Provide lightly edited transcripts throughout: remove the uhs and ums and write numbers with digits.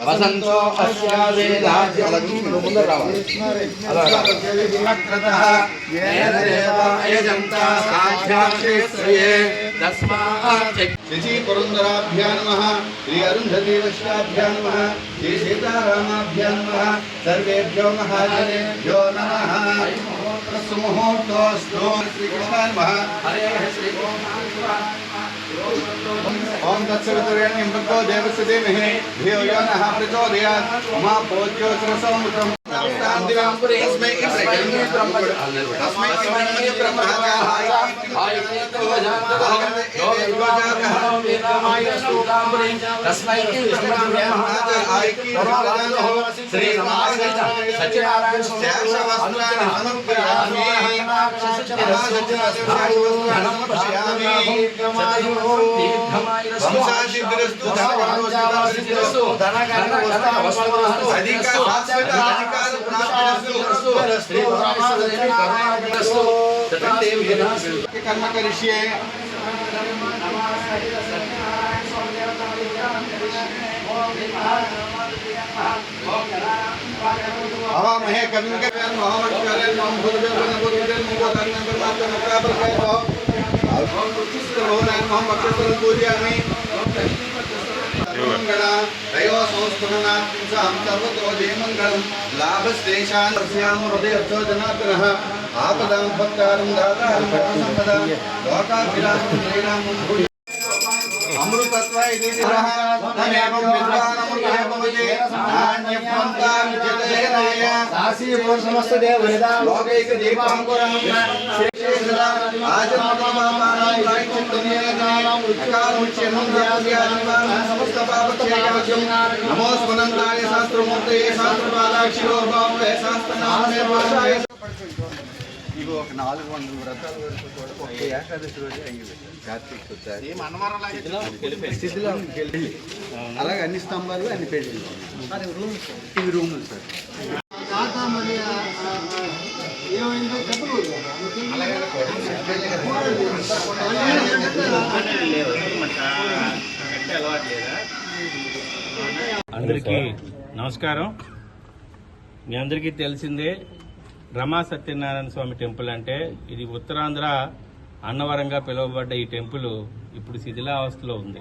వసంతో శశి పురందరాభ్యా నమః శ్రీ అరుంధతి వశ్యాభ్యా నమః శ్రీ సీతారామాభ్యా నమః సర్వేభ్యో మహాజనేభ్యో నమః సుముహూర్తోస్తు శ్రీకృష్ణాయ నమః ఓం తత్సవితుర్యణ్యం భర్గో దేవస్య ధీమహి ధియో యో నః ప్రచోదయాత్ ఉమా భోజ్యోత్సవసంవృతం कर्म करिष्ये हवामहे कविं कव्यं महामण्डलेन मम भूर्भुवः भूर्भुवः मुखोदर्नं परमात्मनं प्राप्तः ओम तुष्टिस्तभवनाय मम भक्तः पूजयामि मंगला दयो संस्फुरणात्मं सर्वतो जयमंगलं लाभस्तेषां स्याम हृदयर्थो जनार्दनः आपदां भक्तारं दातारं सर्वसम्पदां लोकाभिरामं श्रीरामं भूय अमृतत्व इति विरह तमेवं विद्वानमृतः भवति नान्यपन्था विद्यतेनाय सासी वो समस्त देवहिता लोकैक दीपांकुरं श्रीशेषदा आजन्मपापानां प्रायश्चित्तनियतानां उच्चारोच्यनं व्याप्यादिवानां समस्त पापक्षयकाव्यं नमो स्वनन्दाय शास्त्रमूर्तये शास्त्रपादाक्षिरोभावे शास्त्रनामे वर्षाय ఇవి ఒక 400 వ్రతాల వరకు కూడా ఒక ఏకాదశి రోజు అయ్యేవి స్థితిలో అలాగే అన్ని స్తంభాలు అన్ని పెళ్లి ఇవి రూములు సార్ అందరికీ నమస్కారం. మీ అందరికీ తెలిసిందే రమా సత్యనారాయణ స్వామి టెంపుల్ అంటే ఇది ఉత్తరాంధ్ర అన్నవరంగా పిలువబడ్డ ఈ టెంపుల్ ఇప్పుడు శిథిలావస్థలో ఉంది.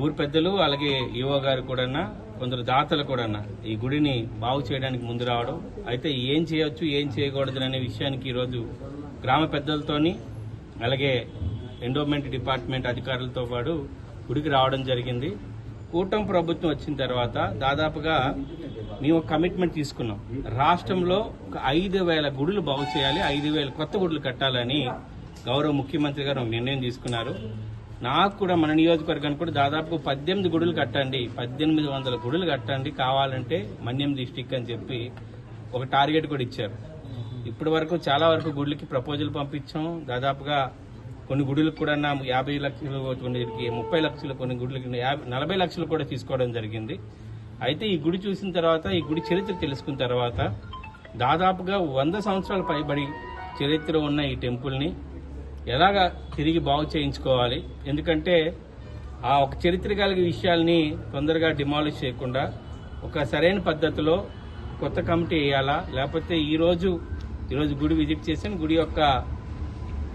ఊరు పెద్దలు అలాగే ఈవో గారు కూడా కొందరు దాతలు కూడా ఈ గుడిని బాగు చేయడానికి ముందు రావడం, అయితే ఏం చేయొచ్చు ఏం చేయకూడదు అనే విషయానికి ఈరోజు గ్రామ పెద్దలతోని అలాగే ఎండోమెంట్ డిపార్ట్మెంట్ అధికారులతో పాటు గుడికి రావడం జరిగింది. కూటమి ప్రభుత్వం వచ్చిన తర్వాత దాదాపుగా మేము ఒక కమిట్మెంట్ తీసుకున్నాం. రాష్ట్రంలో ఒక 5,000 గుడులు బాగు చేయాలి, 5,000 కొత్త గుడులు కట్టాలని గౌరవ ముఖ్యమంత్రి గారు నిర్ణయం తీసుకున్నారు. నాకు కూడా మన నియోజకవర్గానికి కూడా దాదాపు 18 గుడులు కట్టండి, 1800 గుడులు కట్టండి కావాలంటే మన్యం డిస్టిక్ అని చెప్పి ఒక టార్గెట్ కూడా ఇచ్చారు. ఇప్పటి వరకు చాలా వరకు గుడులకి ప్రపోజల్ పంపించాం. దాదాపుగా కొన్ని గుడులకు కూడా 50 లక్షలు, కొన్నిటికి 30 లక్షలు, కొన్ని గుడులకి 40 లక్షలు కూడా తీసుకోవడం జరిగింది. అయితే ఈ గుడి చూసిన తర్వాత, ఈ గుడి చరిత్ర తెలుసుకున్న తర్వాత దాదాపుగా 100 సంవత్సరాల పైబడి చరిత్ర ఉన్న ఈ టెంపుల్ని ఎలాగా తిరిగి బాగు చేయించుకోవాలి, ఎందుకంటే ఆ ఒక చరిత్ర కలిగే విషయాల్ని తొందరగా డిమాలిష్ చేయకుండా ఒక సరైన పద్ధతిలో కొత్త కమిటీ వేయాలా, లేకపోతే ఈరోజు గుడి విజిట్ చేసి గుడి యొక్క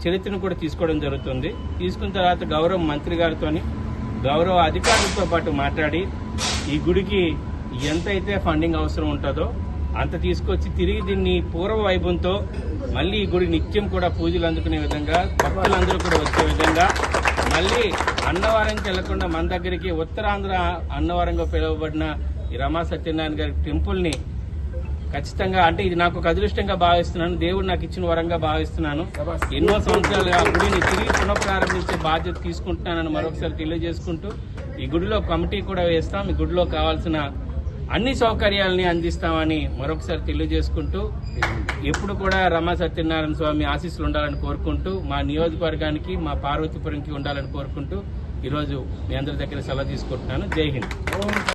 చరిత్రను కూడా తీసుకోవడం జరుగుతుంది. తీసుకున్న తర్వాత గౌరవ మంత్రి గారితో గౌరవ అధికారులతో పాటు మాట్లాడి ఈ గుడికి ఎంతైతే ఫండింగ్ అవసరం ఉంటుందో అంత తీసుకొచ్చి తిరిగి దీన్ని పూర్వ వైభవంతో మళ్ళీ ఈ గుడి నిత్యం కూడా పూజలు అందుకునే విధంగా, భక్తులందరూ కూడా వచ్చే విధంగా, మళ్ళీ అన్నవరంకి వెళ్లకుండా మన దగ్గరికి ఉత్తరాంధ్ర అన్నవరంగా పిలువబడిన ఈ రమా సత్యనారాయణ గారి టెంపుల్ని ఖచ్చితంగా, అంటే ఇది నాకు ఒక అదృష్టంగా భావిస్తున్నాను, దేవుడు నాకు ఇచ్చిన వరంగా భావిస్తున్నాను. ఎన్నో సంవత్సరాలు ఆ గుడిని తిరిగి పునఃప్రారంభించే బాధ్యత తీసుకుంటున్నానని మరొకసారి తెలియజేసుకుంటూ ఈ గుడిలో కమిటీ కూడా వేస్తాం, ఈ గుడిలో కావాల్సిన అన్ని సౌకర్యాలని అందిస్తామని మరొకసారి తెలియజేసుకుంటూ ఎప్పుడు కూడా రమా సత్యనారాయణ స్వామి ఆశీస్సులు ఉండాలని కోరుకుంటూ మా నియోజకవర్గానికి, మా పార్వతీపురంకి ఉండాలని కోరుకుంటూ ఈరోజు మీ అందరి దగ్గర సెలవు తీసుకుంటున్నాను. జై హింద్.